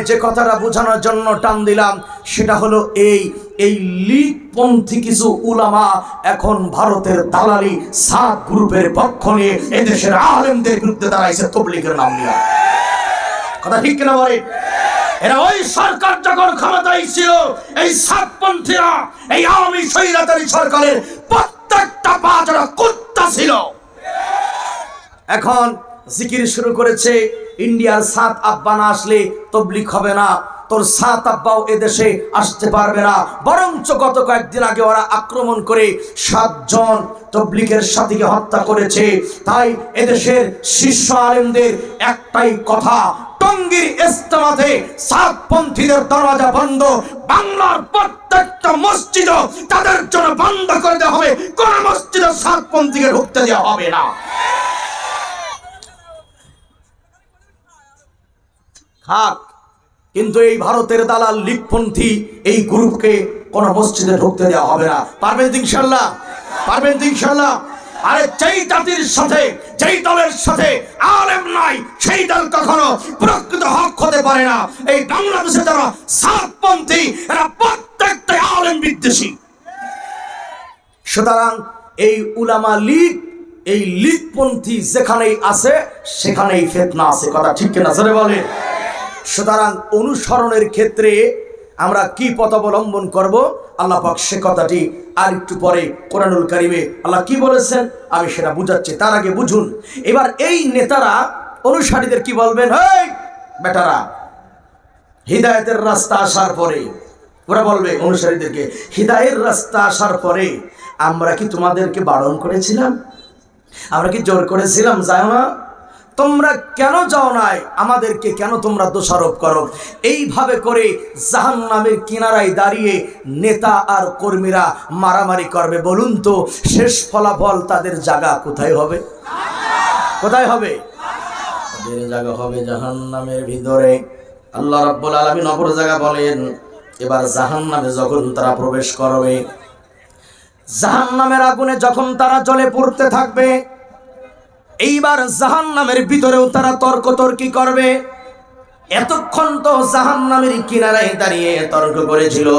যে কথাটা বোঝানোর জন্য টান দিলাম সেটা হলো এই লীগপন্থী কিছু উলামা এখন ভারতের দালালি সাত গ্রুপের পক্ষ নিয়ে এদেশের আলেমদের বিরুদ্ধে দাঁড়াইছে তবলিগের নাম নিয়ে। কথা ঠিক কিনা বলে? এরা ওই সরকার যখন ক্ষমতায় ছিল এই সাতপন্থীরা এই আওয়ামী স্বৈরাচারী সরকারের প্রত্যেকটা বাজারা কুত্তা ছিল। এখন জিকির শুরু করেছে ইন্ডিয়ার সাত আব্বা না আসলে তবলিগ হবে না, তোর সাত আব্বাও এদেশে আসতে পারবে না। বরঞ্চ গত কয়েকদিন আগে ওরা আক্রমণ করে 7 জন তবলিগের সাথীকে হত্যা করেছে। তাই এদেশের শীর্ষ আলেমদের একটাই কথা, টঙ্গীর ইজতেমাতে সাতপন্থীদের দরজা বন্ধ, বাংলার প্রত্যেকটা মসজিদ তাদের জন্য বন্ধ করে দেওয়া হবে, কোন মসজিদে সাতপন্থীকে ঢুকতে দেওয়া হবে না। থাক, কিন্তু এই ভারতের দালাল লীগপন্থী এই গ্রুপকে কোন মসজিদে ঢুকতে দেওয়া হবে না। পারবেন তো ইনশাআল্লাহ? পারবেন তো ইনশাআল্লাহ? আরে যেই জাতির সাথে যেই দলের সাথে আলেম নাই সেই দল কখনো প্রকৃত হক হতে পারে না। এই বাংলাদেশে যারা সাতপন্থী এরা প্রত্যেকটা আলেম বিদ্বেষী। সুতরাং এই উলামা লীগ, এই লীগপন্থী যেখানেই আছে সেখানেই ফিতনা আছে। কথা ঠিক কিনা জোরে বলে? সুতরাং অনুসরণের ক্ষেত্রে আমরা কি পথ অবলম্বন করব, আল্লাহ পাক সে কথাটি আর একটু পরে কোরআনুল কারিমে আল্লাহ কি বলেছেন আমি সেটা বুঝাচ্ছি। তার আগে বুঝুন, এবার এই নেতারা অনুসারীদের কি বলবেন? এই বেটারা, হিদায়াতের রাস্তা আসার পরে ওরা বলবে অনুসারীদেরকে, হিদায়ের রাস্তা আসার পরে আমরা কি তোমাদেরকে বারণ করেছিলাম? আমরা কি জোর করেছিলাম যাও না? তোমরা কেন যাও নাই? আমাদেরকে কেন তোমরা দোষারোপ করো? এইভাবে করে জাহান্নামের কিনারায় দাঁড়িয়ে নেতা আর কর্মীরা মারামারি করবে। বলুন তো শেষ ফলাফল তাদের জায়গা কোথায় হবে? কোথায় হবে? তাদের জায়গা হবে জাহান্নামের ভিতরে। আল্লাহ রাব্বুল আলামিন অপর জায়গা বলেন, এবার জাহান্নামে যখন তারা প্রবেশ করবে, জাহান্নামের আগুনে যখন তারা জ্বলে পুড়তে থাকবে, এইবার জাহান্নামের ভিতরেও তারা তর্কতর্কি করবে। এতক্ষণ তো জাহান্নামের কিনারায় দাঁড়িয়ে তর্ক করেছিল,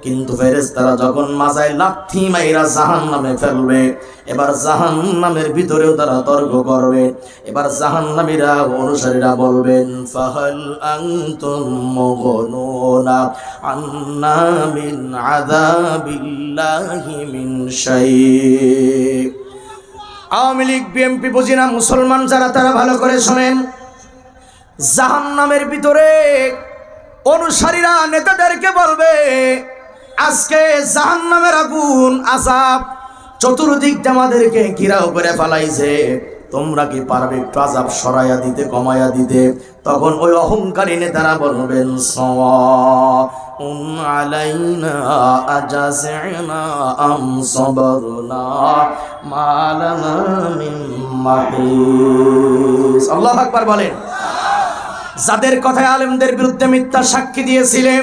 কিন্তু ফেরেশতারা যখন মাজায় লাথি মাইরা জাহান্নামে ফেলবে, এবার জাহান্নামের ভিতরেও তারা তর্ক করবে। এবার জাহান্নামীরা অনুসারীরা বলবেন, ফাহাল আনতুম মুগনুনা আন্না মিন আযাবিল্লাহি মিন শাই। আওয়ামী লীগ বিএনপি বুঝি না, মুসলমান যারা তারা ভালো করে শোনেন। জাহান্নামের ভিতরে অনুসারীরা নেতাদেরকে বলবে, আজকে জাহান্নামের আগুন আযাব চতুর্দিক আমাদেরকে ঘেরাও করে ফেলাইছে, তোমরা কি পারবে একটু আযাব সরাইয়া দিতে, কমাইয়া দিতে? তখন ওই অহংকারী নেতারা বলবেন, সাওয়াউন আলাইনা আজাযনা আম সাবারনা মা লানা মিন মাহিস। আল্লাহু আকবার বলেন। যাদের কথায় আলেমদের বিরুদ্ধে মিথ্যা সাক্ষী দিয়েছিলে,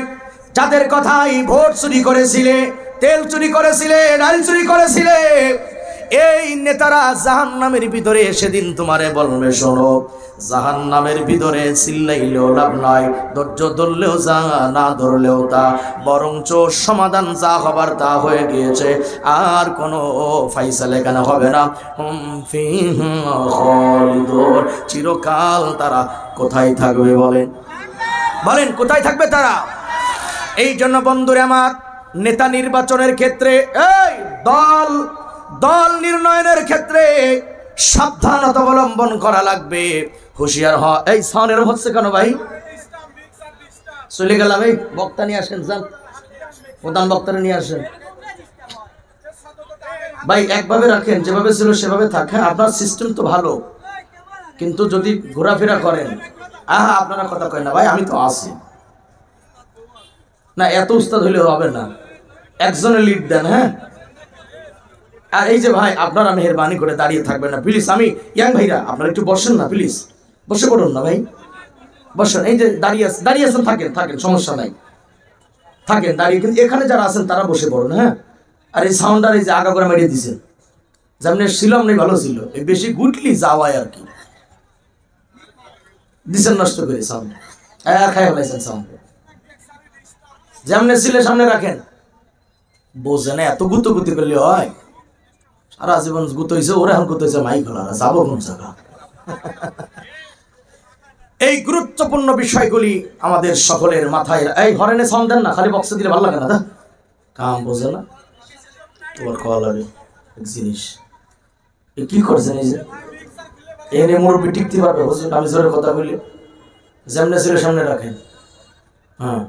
যাদের কথায় ভোট চুরি করেছিলে, তেল চুরি করেছিলে, ডাল চুরি করেছিলে, এই নেতারা জাহান্নামের ভিতরে সেদিন তোমারে বলবে, শোনো জাহান্নামের ভিতরে চিল্লাইলেও লাভ নাই, ধৈর্য ধরলেও যা, না ধরলেও তা, বরঞ্চ সমাধান যা হবার তা হয়ে গিয়েছে, আর কোনো ফাইসালা এখানে হবে না। হুম ফিহা খালিদুন, চিরকাল তারা কোথায় থাকবে বলেন? বলেন কোথায় থাকবে তারা? এই জন্য বন্ধুরে আমার, নেতা নির্বাচনের ক্ষেত্রে, এই দল নির্ণয়নের ক্ষেত্রে সাবধানতা অবলম্বন করা লাগবে, হুঁশিয়ার হ। এই সাউন্ড এরকম হচ্ছে কেন ভাই? চলে গেলাম। এই বক্তা নিয়ে আসেন, যান প্রধান বক্তারা নিয়ে আসেন ভাই। একভাবে রাখেন, যেভাবে ছিল সেভাবে থাকে। আপনার সিস্টেম তো ভালো, কিন্তু যদি ঘোরাফেরা করেন, আপনারা কথা কয় না ভাই, আমি তো আছি না, এত উস্তাদ হইলে হবে না, একজনের লিড দেন। হ্যাঁ, আর এই যে ভাই আপনারা মেহেরবানি করে দাঁড়িয়ে থাকবেন না প্লিজ। আমি ইয়াং ভাইরা আপনারা একটু বসেন না প্লিজ, বসে পড়ুন না ভাই, বসেন। এই যে দাঁড়িয়ে আছেন থাকেন, সমস্যা নাই, থাকেন দাঁড়িয়ে। কিন্তু এখানে যারা আছেন তারা বসে পড়ুন। হ্যাঁ, আর এই সাউন্ডার এই যে আগা করে মেরিয়ে দিচ্ছেন, যেমন ছিল আপনি ভালো ছিল, এই বেশি গুটলি যাওয়ায় আর কি দিচ্ছেন নষ্ট করে সাউন্ড। খাই ফেলাইছেন সাউন্ড। যেমনে ছিলে সামনে রাখেন, বোঝে না এত গুতোগুতি করলে হয়? সারা জীবন গুতোইছে, ওরা এখন গুতোইছে মাইক খোলা, যাবো কোন জায়গা? এই গুরুত্বপূর্ণ বিষয়গুলি আমাদের সকলের মাথায়। এই হরেনে সাউন্ড দেন না, খালি বক্সে দিলে ভালো লাগে না। কাম বোঝে না, তোমার খাওয়া লাগে এক জিনিস। কি করছেন এই যে এনে মুরব্বী টিকতে পারবে? আমি জোরে কথা বলি, যেমনে ছিল সামনে রাখেন। হ্যাঁ,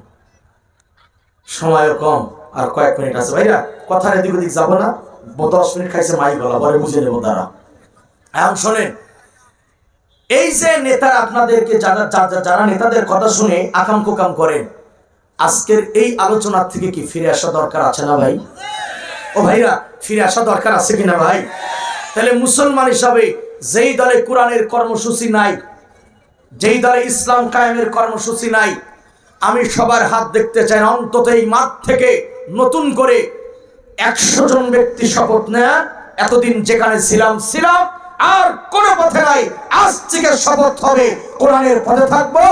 সময় কম, আর কয়েক মিনিট আছে ভাইরা, কথার এদিক ওদিক যাবো না। 10 মিনিট খাইছে মাই গলা, পরে বুঝে নেবো তারা। এখন শোনেন, এই যে নেতারা আপনাদেরকে যারা নেতাদের কথা শুনে আকাম কুকাম করেন, আজকের এই আলোচনার থেকে কি ফিরে আসা দরকার আছে না ভাই? ও ভাইরা, ফিরে আসা দরকার আছে কিনা ভাই? তাহলে মুসলমান হিসাবে যেই দলে কোরআনের কর্মসূচি নাই, যেই দলে ইসলাম কায়েমের কর্মসূচি নাই, আমি সবার হাত দেখতে চাই। অন্তত এই মাঠ থেকে নতুন করে 100 জন ব্যক্তি শপথ নেন, এতদিন যেখানে ছিলাম আর কোন পথে নাই, আজ থেকে শপথ হবে কোরআনের পথে থাকবো,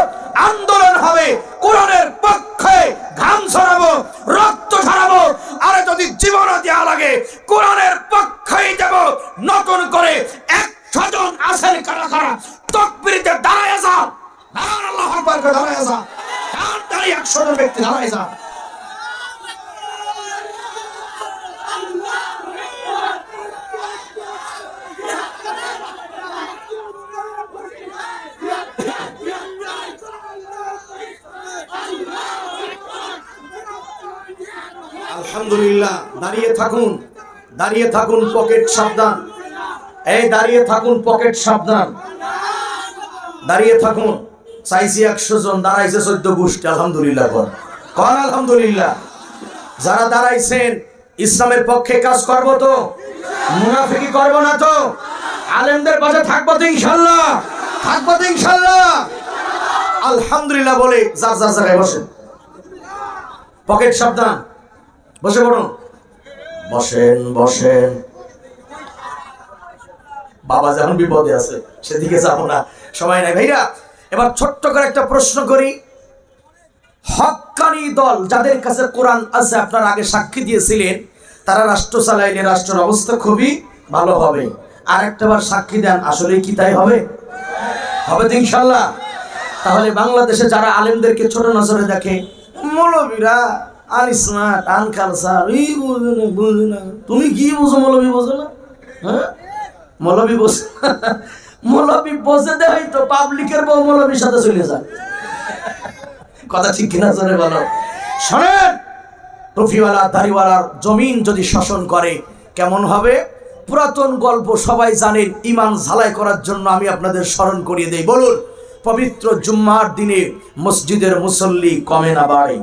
আন্দোলন হবে কোরআনের পক্ষে, ঘাম ছড়াবো, রক্ত ঝরাবো, আর যদি জীবনও দেওয়া লাগে কোরআনের পক্ষেই দেব। নতুন করে 100 জন আছেন কারা কারা তাকবীরে দাঁড়ায় যান, আল্লাহু আকবার করে দাঁড়ায় যান, দাঁড়িয়ে 100 জন ব্যক্তি দাঁড়ায় যান। আলহামদুলিল্লাহ, দাঁড়িয়ে থাকুন, দাঁড়িয়ে থাকুন, পকেট সাবধান। এই দাঁড়িয়ে থাকুন, পকেট সাবধান, দাঁড়িয়ে থাকুন। চাইছি 100 জন, দাঁড়াইছে 14 গোষ্ঠী। আলহামদুলিল্লাহ কর আলহামদুলিল্লাহ। যারা দাঁড়াইছেন ইসলামের পক্ষে কাজ করবো তো, মুনাফিকি করবো না তো, আলেমদের পাশে থাকবো তো ইনশাল্লাহ, থাকবো তো ইনশাল্লাহ। আলহামদুলিল্লাহ বলে যার যার জায়গায় বসেন, পকেট সাবধান, বসে পড়ুন, বসেন বসেন। বাবা যখন বিপদে আছে সেদিকে যাবো না, সময় নাই ভাইরা। এবার ছোট্ট করে একটা প্রশ্ন করি, হক্কানি দল যাদের কাছে কোরআন আছে, আপনারা আগে সাক্ষী দিয়েছিলেন, তারা রাষ্ট্র চালাইলে রাষ্ট্রের অবস্থা খুবই ভালো হবে। আর একটাবার সাক্ষী দেন, আসলে কি তাই হবে? হবে তো ইনশাল্লাহ। তাহলে বাংলাদেশে যারা আলেমদেরকে ছোট নজরে দেখে, মৌলবীরা আনস্মার্ট, আনকালচার, এই বুঝে না। তুমি কি বুঝো? মৌলবী বোঝো না? হ্যাঁ, মৌলবী বোঝে, মৌলবী বোঝে দেয় তো পাবলিকের বউ মৌলবীর সাথে চলে যায়। কথা ঠিক কিনা জোরে বলো। শোনেন, টুপিওয়ালা দাড়িওয়ালার জমিন যদি শাসন করে কেমন হবে? পুরাতন গল্প সবাই জানেন। ইমান ঝালাই করার জন্য আমি আপনাদের স্মরণ করিয়ে দেই। বলুন, পবিত্র জুম্মার দিনে মসজিদের মুসল্লি কমে না বাড়ে?